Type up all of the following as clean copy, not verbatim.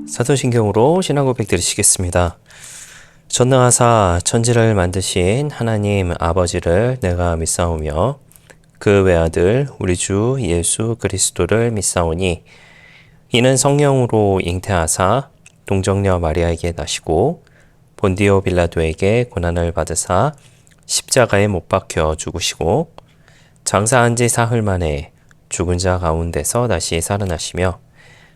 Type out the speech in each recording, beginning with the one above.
사도신경으로 신앙 고백 드리시겠습니다. 전능하사 천지를 만드신 하나님 아버지를 내가 믿사오며 그 외아들 우리 주 예수 그리스도를 믿사오니 이는 성령으로 잉태하사 동정녀 마리아에게 나시고 본디오 빌라도에게 고난을 받으사 십자가에 못 박혀 죽으시고 장사한 지 사흘 만에 죽은 자 가운데서 다시 살아나시며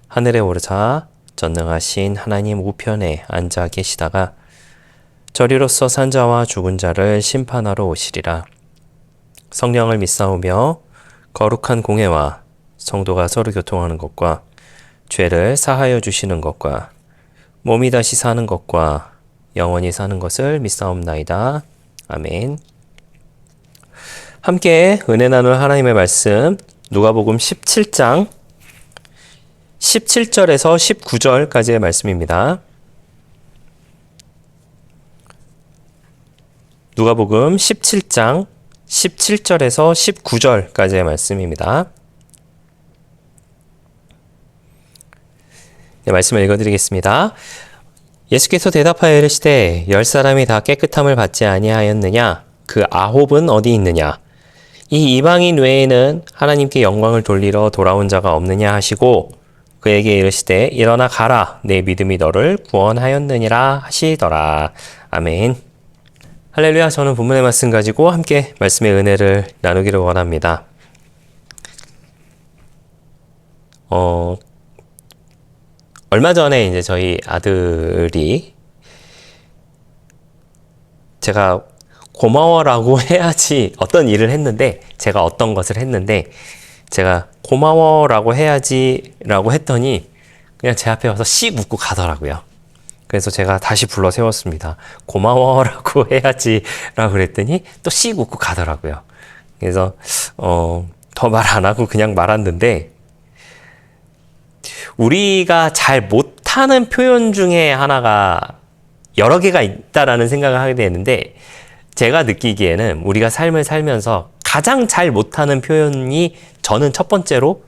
하늘에 오르사 전능하신 하나님 우편에 앉아 계시다가 저리로서 산자와 죽은 자를 심판하러 오시리라. 성령을 믿사오며 거룩한 공회와 성도가 서로 교통하는 것과 죄를 사하여 주시는 것과 몸이 다시 사는 것과 영원히 사는 것을 믿사옵나이다. 아멘. 함께 은혜 나눌 하나님의 말씀 누가복음 17장 17절에서 19절까지의 말씀입니다. 누가복음 17장 17절에서 19절까지의 말씀입니다. 네, 말씀을 읽어드리겠습니다. 예수께서 대답하여 이르시되 10사람이 다 깨끗함을 받지 아니하였느냐? 그 아홉은 어디 있느냐? 이 이방인 외에는 하나님께 영광을 돌리러 돌아온 자가 없느냐 하시고 그에게 이르시되 일어나 가라 내 믿음이 너를 구원하였느니라 하시더라. 아멘. 할렐루야. 저는 본문의 말씀 가지고 함께 말씀의 은혜를 나누기를 원합니다. 얼마 전에 이제 저희 아들이 제가 고마워라고 해야지 어떤 일을 했는데 제가 어떤 것을 했는데 제가 고마워라고 해야지라고 했더니 그냥 제 앞에 와서 씩 웃고 가더라고요. 그래서 제가 다시 불러 세웠습니다. 고마워라고 해야지라고 그랬더니 또 씩 웃고 가더라고요. 그래서 더 말 안 하고 그냥 말았는데 우리가 잘 못하는 표현 중에 하나가 여러 개가 있다라는 생각을 하게 되는데 제가 느끼기에는 우리가 삶을 살면서 가장 잘 못하는 표현이 저는 첫 번째로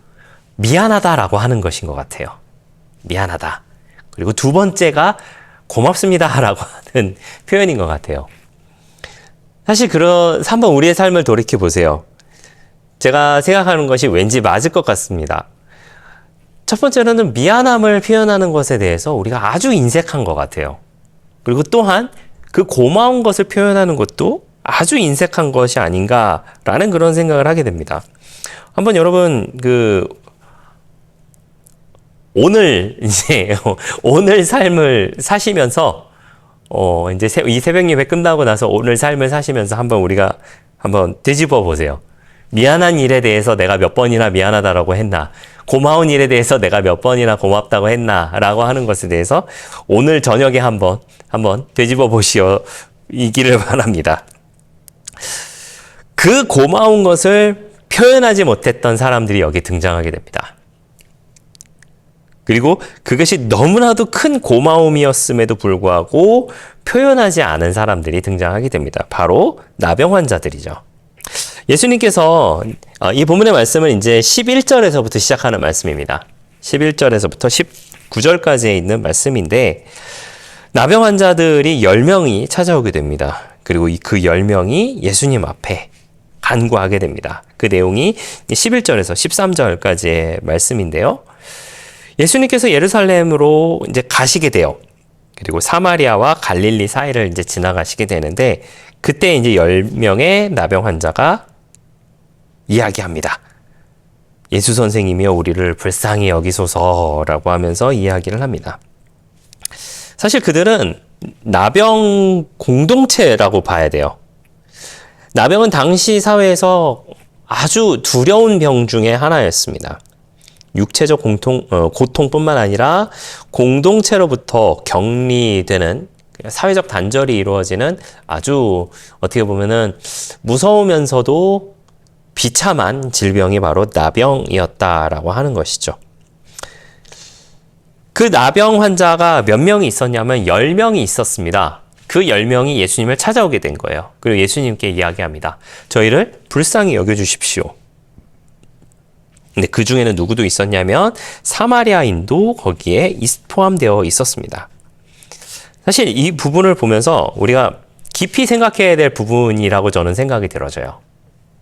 미안하다라고 하는 것인 것 같아요. 미안하다. 그리고 두 번째가 고맙습니다라고 하는 표현인 것 같아요. 사실 한번 우리의 삶을 돌이켜 보세요. 제가 생각하는 것이 왠지 맞을 것 같습니다. 첫 번째로는 미안함을 표현하는 것에 대해서 우리가 아주 인색한 것 같아요. 그리고 또한 그 고마운 것을 표현하는 것도 아주 인색한 것이 아닌가라는 그런 생각을 하게 됩니다. 한번 여러분 오늘 삶을 사시면서 이제 이 새벽 예배 끝나고 나서 오늘 삶을 사시면서 우리가 한번 되짚어 보세요. 미안한 일에 대해서 내가 몇 번이나 미안하다라고 했나? 고마운 일에 대해서 내가 몇 번이나 고맙다고 했나? 라고 하는 것에 대해서 오늘 저녁에 한번 되짚어 보시기를 바랍니다. 그 고마운 것을 표현하지 못했던 사람들이 여기 등장하게 됩니다. 그리고 그것이 너무나도 큰 고마움이었음에도 불구하고 표현하지 않은 사람들이 등장하게 됩니다. 바로 나병 환자들이죠. 예수님께서 이 본문의 말씀은 이제 11절에서부터 시작하는 말씀입니다. 11절에서부터 19절까지에 있는 말씀인데 나병 환자들이 10명이 찾아오게 됩니다. 그리고 그 10명이 예수님 앞에 간구하게 됩니다. 그 내용이 11절에서 13절까지의 말씀인데요. 예수님께서 예루살렘으로 이제 가시게 돼요. 그리고 사마리아와 갈릴리 사이를 이제 지나가시게 되는데 그때 이제 10명의 나병 환자가 이야기합니다. 예수 선생님이여 우리를 불쌍히 여기소서라고 하면서 이야기를 합니다. 사실 그들은 나병 공동체라고 봐야 돼요. 나병은 당시 사회에서 아주 두려운 병 중에 하나였습니다. 육체적 고통뿐만 아니라 공동체로부터 격리되는 사회적 단절이 이루어지는 아주 어떻게 보면은 무서우면서도 비참한 질병이 바로 나병이었다라고 하는 것이죠. 그 나병 환자가 몇 명이 있었냐면 10명이 있었습니다. 그 10명이 예수님을 찾아오게 된 거예요. 그리고 예수님께 이야기합니다. 저희를 불쌍히 여겨주십시오. 근데 그 중에는 누구도 있었냐면 사마리아인도 거기에 포함되어 있었습니다. 사실 이 부분을 보면서 우리가 깊이 생각해야 될 부분이라고 저는 생각이 들어져요.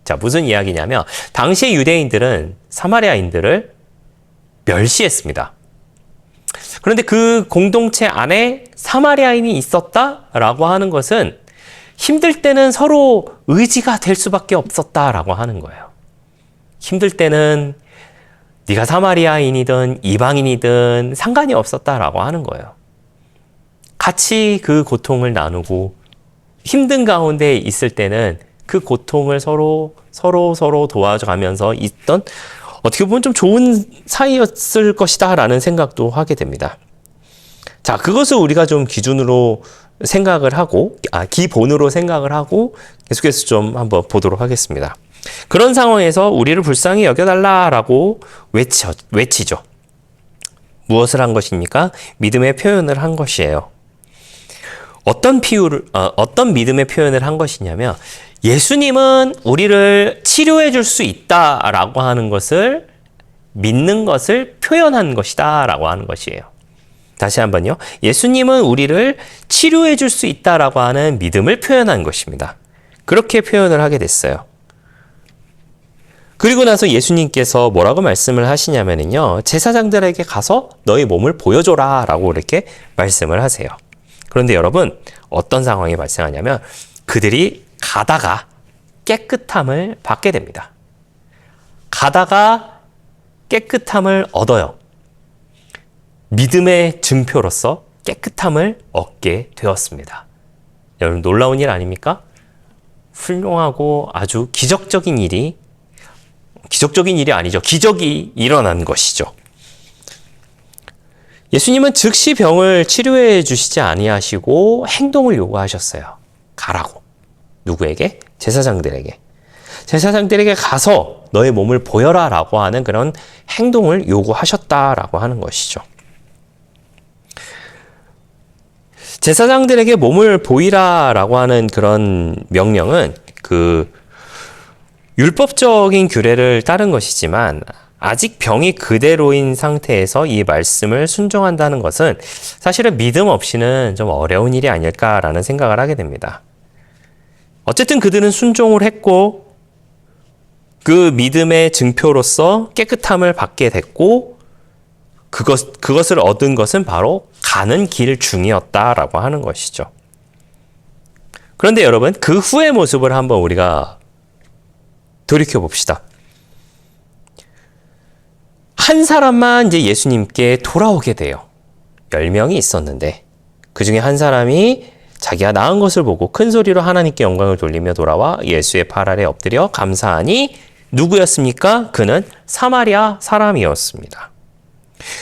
자, 무슨 이야기냐면 당시의 유대인들은 사마리아인들을 멸시했습니다. 그런데 그 공동체 안에 사마리아인이 있었다라고 하는 것은 힘들 때는 서로 의지가 될 수밖에 없었다라고 하는 거예요. 힘들 때는 네가 사마리아인이든 이방인이든 상관이 없었다라고 하는 거예요. 같이 그 고통을 나누고 힘든 가운데 있을 때는 그 고통을 서로 도와가면서 있던 어떻게 보면 좀 좋은 사이였을 것이다 라는 생각도 하게 됩니다. 자, 그것을 우리가 좀 기준으로 생각을 하고, 기본으로 생각을 하고 계속해서 좀 한번 보도록 하겠습니다. 그런 상황에서 우리를 불쌍히 여겨달라라고 외치죠. 무엇을 한 것입니까? 믿음의 표현을 한 것이에요. 어떤 믿음의 표현을 한 것이냐면, 예수님은 우리를 치료해 줄 수 있다라고 하는 것을 믿는 것을 표현한 것이다라고 하는 것이에요. 다시 한번요. 예수님은 우리를 치료해 줄 수 있다라고 하는 믿음을 표현한 것입니다. 그렇게 표현을 하게 됐어요. 그리고 나서 예수님께서 뭐라고 말씀을 하시냐면요. 제사장들에게 가서 너희 몸을 보여줘라 라고 이렇게 말씀을 하세요. 그런데 여러분, 어떤 상황이 발생하냐면 그들이 가다가 깨끗함을 받게 됩니다. 가다가 깨끗함을 얻어요. 믿음의 증표로서 깨끗함을 얻게 되었습니다. 여러분, 놀라운 일 아닙니까? 훌륭하고 아주 기적적인 일이 아니죠. 기적이 일어난 것이죠. 예수님은 즉시 병을 치료해 주시지 아니하시고 행동을 요구하셨어요. 가라고. 누구에게? 제사장들에게. 제사장들에게 가서 너의 몸을 보여라 라고 하는 그런 행동을 요구하셨다라고 하는 것이죠. 제사장들에게 몸을 보이라 라고 하는 그런 명령은 그 율법적인 규례를 따른 것이지만 아직 병이 그대로인 상태에서 이 말씀을 순종한다는 것은 사실은 믿음 없이는 좀 어려운 일이 아닐까라는 생각을 하게 됩니다. 어쨌든 그들은 순종을 했고 그 믿음의 증표로서 깨끗함을 받게 됐고 그것을 얻은 것은 바로 가는 길 중이었다라고 하는 것이죠. 그런데 여러분, 그 후의 모습을 한번 우리가 돌이켜 봅시다. 한 사람만 이제 예수님께 돌아오게 돼요. 10명이 있었는데 그 중에 한 사람이 자기가 나은 것을 보고 큰 소리로 하나님께 영광을 돌리며 돌아와 예수의 발 아래 엎드려 감사하니 누구였습니까? 그는 사마리아 사람이었습니다.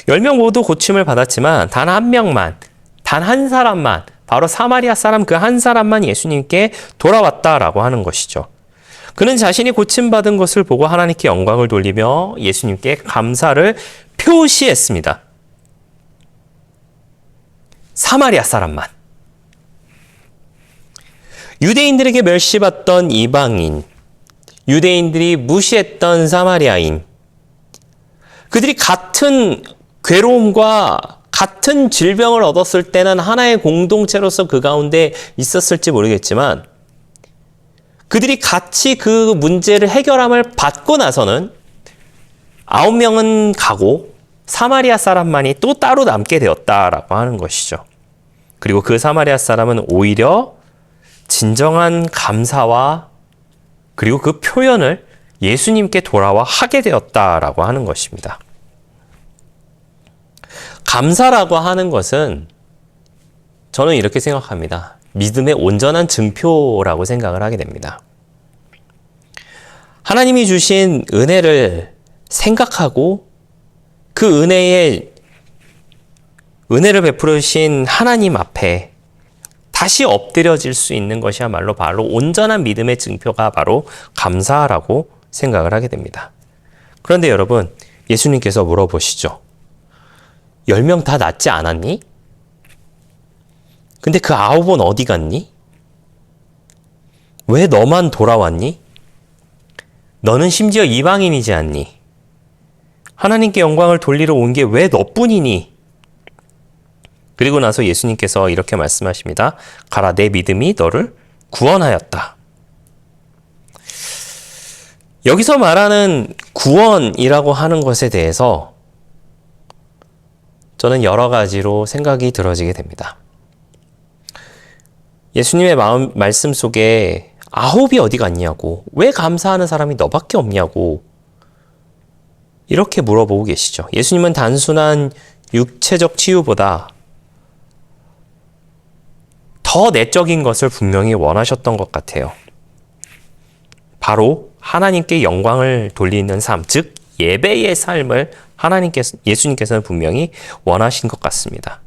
10명 모두 고침을 받았지만 단 한 명만, 단 한 사람만, 바로 사마리아 사람 그 한 사람만 예수님께 돌아왔다라고 하는 것이죠. 그는 자신이 고침받은 것을 보고 하나님께 영광을 돌리며 예수님께 감사를 표시했습니다. 사마리아 사람만. 유대인들에게 멸시받던 이방인, 유대인들이 무시했던 사마리아인, 그들이 같은 괴로움과 같은 질병을 얻었을 때는 하나의 공동체로서 그 가운데 있었을지 모르겠지만 그들이 같이 그 문제를 해결함을 받고 나서는 9명은 가고 사마리아 사람만이 또 따로 남게 되었다라고 하는 것이죠. 그리고 그 사마리아 사람은 오히려 진정한 감사와 그리고 그 표현을 예수님께 돌아와 하게 되었다라고 하는 것입니다. 감사라고 하는 것은 저는 이렇게 생각합니다. 믿음의 온전한 증표라고 생각을 하게 됩니다. 하나님이 주신 은혜를 생각하고 그 은혜를 베푸신 하나님 앞에 다시 엎드려질 수 있는 것이야말로 바로 온전한 믿음의 증표가 바로 감사라고 생각을 하게 됩니다. 그런데 여러분, 예수님께서 물어보시죠. 10명 다 낫지 않았니? 근데 그 9은 어디 갔니? 왜 너만 돌아왔니? 너는 심지어 이방인이지 않니? 하나님께 영광을 돌리러 온 게 왜 너뿐이니? 그리고 나서 예수님께서 이렇게 말씀하십니다. 가라, 내 믿음이 너를 구원하였다. 여기서 말하는 구원이라고 하는 것에 대해서 저는 여러 가지로 생각이 들어지게 됩니다. 예수님의 말씀 속에 아홉이 어디 갔냐고, 왜 감사하는 사람이 너밖에 없냐고 이렇게 물어보고 계시죠. 예수님은 단순한 육체적 치유보다 더 내적인 것을 분명히 원하셨던 것 같아요. 바로 하나님께 영광을 돌리는 삶, 즉 예배의 삶을 예수님께서는 분명히 원하신 것 같습니다.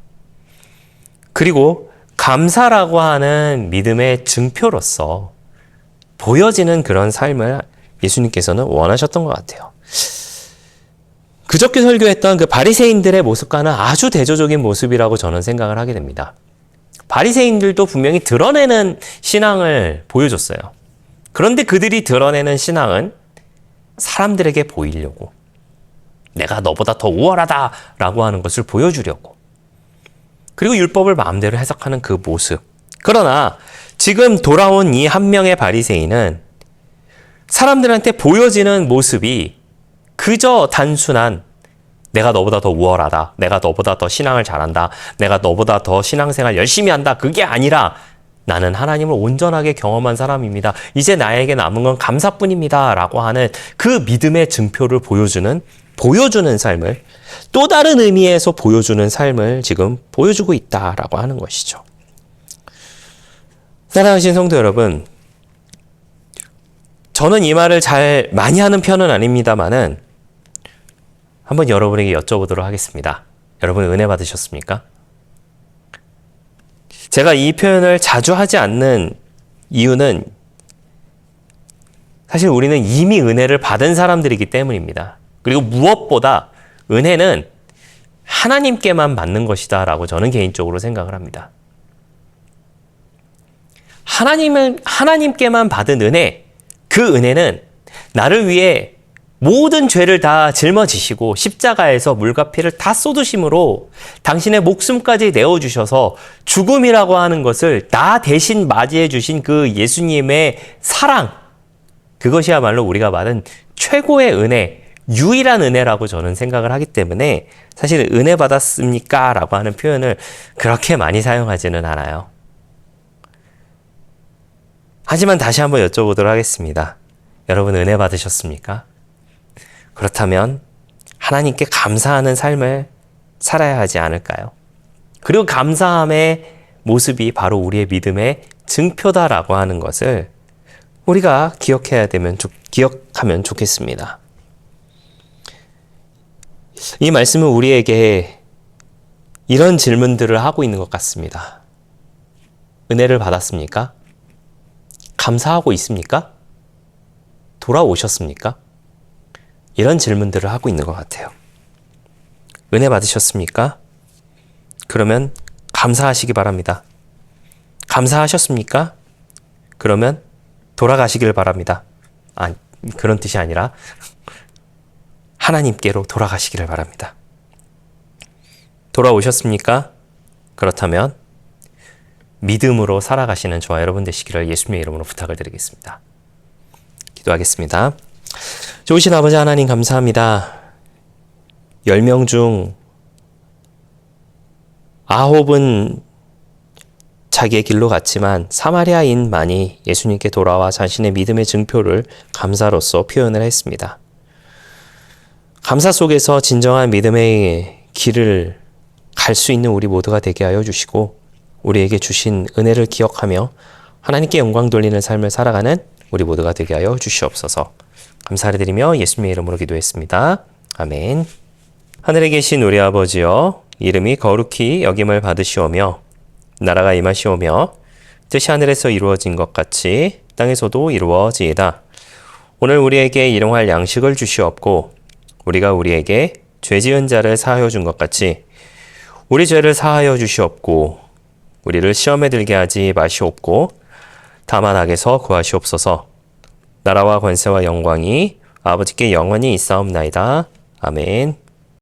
그리고 감사라고 하는 믿음의 증표로서 보여지는 그런 삶을 예수님께서는 원하셨던 것 같아요. 그저께 설교했던 그 바리새인들의 모습과는 아주 대조적인 모습이라고 저는 생각을 하게 됩니다. 바리새인들도 분명히 드러내는 신앙을 보여줬어요. 그런데 그들이 드러내는 신앙은 사람들에게 보이려고, 내가 너보다 더 우월하다라고 하는 것을 보여주려고, 그리고 율법을 마음대로 해석하는 그 모습. 그러나 지금 돌아온 이 한 명의 바리새인은 사람들한테 보여지는 모습이 그저 단순한 내가 너보다 더 우월하다, 내가 너보다 더 신앙을 잘한다, 내가 너보다 더 신앙생활 열심히 한다, 그게 아니라 나는 하나님을 온전하게 경험한 사람입니다, 이제 나에게 남은 건 감사뿐입니다 라고 하는 그 믿음의 증표를 보여주는 삶을, 또 다른 의미에서 보여주는 삶을 지금 보여주고 있다라고 하는 것이죠. 사랑하신 성도 여러분, 저는 이 말을 잘 많이 하는 편은 아닙니다만은 한번 여러분에게 여쭤보도록 하겠습니다. 여러분 은혜 받으셨습니까? 제가 이 표현을 자주 하지 않는 이유는 사실 우리는 이미 은혜를 받은 사람들이기 때문입니다. 그리고 무엇보다 은혜는 하나님께만 받는 것이다 라고 저는 개인적으로 생각을 합니다. 하나님께만 받은 은혜, 그 은혜는 나를 위해 모든 죄를 다 짊어지시고 십자가에서 물과 피를 다 쏟으심으로 당신의 목숨까지 내어주셔서 죽음이라고 하는 것을 나 대신 맞이해 주신 그 예수님의 사랑, 그것이야말로 우리가 받은 최고의 은혜, 유일한 은혜라고 저는 생각을 하기 때문에 사실 은혜 받았습니까? 라고 하는 표현을 그렇게 많이 사용하지는 않아요. 하지만 다시 한번 여쭤보도록 하겠습니다. 여러분 은혜 받으셨습니까? 그렇다면 하나님께 감사하는 삶을 살아야 하지 않을까요? 그리고 감사함의 모습이 바로 우리의 믿음의 증표다라고 하는 것을 우리가 기억하면 좋겠습니다. 이 말씀은 우리에게 이런 질문들을 하고 있는 것 같습니다. 은혜를 받았습니까? 감사하고 있습니까? 돌아오셨습니까? 이런 질문들을 하고 있는 것 같아요. 은혜 받으셨습니까? 그러면 감사하시기 바랍니다. 감사하셨습니까? 그러면 돌아가시길 바랍니다. 그런 뜻이 아니라 하나님께로 돌아가시기를 바랍니다. 돌아오셨습니까? 그렇다면 믿음으로 살아가시는 저와 여러분 되시기를 예수님의 이름으로 부탁을 드리겠습니다. 기도하겠습니다. 좋으신 아버지 하나님 감사합니다. 10명 중 9은 자기의 길로 갔지만 사마리아인만이 예수님께 돌아와 자신의 믿음의 증표를 감사로서 표현을 했습니다. 감사 속에서 진정한 믿음의 길을 갈 수 있는 우리 모두가 되게 하여 주시고 우리에게 주신 은혜를 기억하며 하나님께 영광 돌리는 삶을 살아가는 우리 모두가 되게 하여 주시옵소서. 감사를 드리며 예수님의 이름으로 기도했습니다. 아멘. 하늘에 계신 우리 아버지여, 이름이 거룩히 여김을 받으시오며 나라가 임하시오며 뜻이 하늘에서 이루어진 것 같이 땅에서도 이루어지이다. 오늘 우리에게 일용할 양식을 주시옵고 우리가 우리에게 죄 지은 자를 사하여 준 것 같이 우리 죄를 사하여 주시옵고 우리를 시험에 들게 하지 마시옵고 다만 악에서 구하시옵소서. 나라와 권세와 영광이 아버지께 영원히 있사옵나이다. 아멘.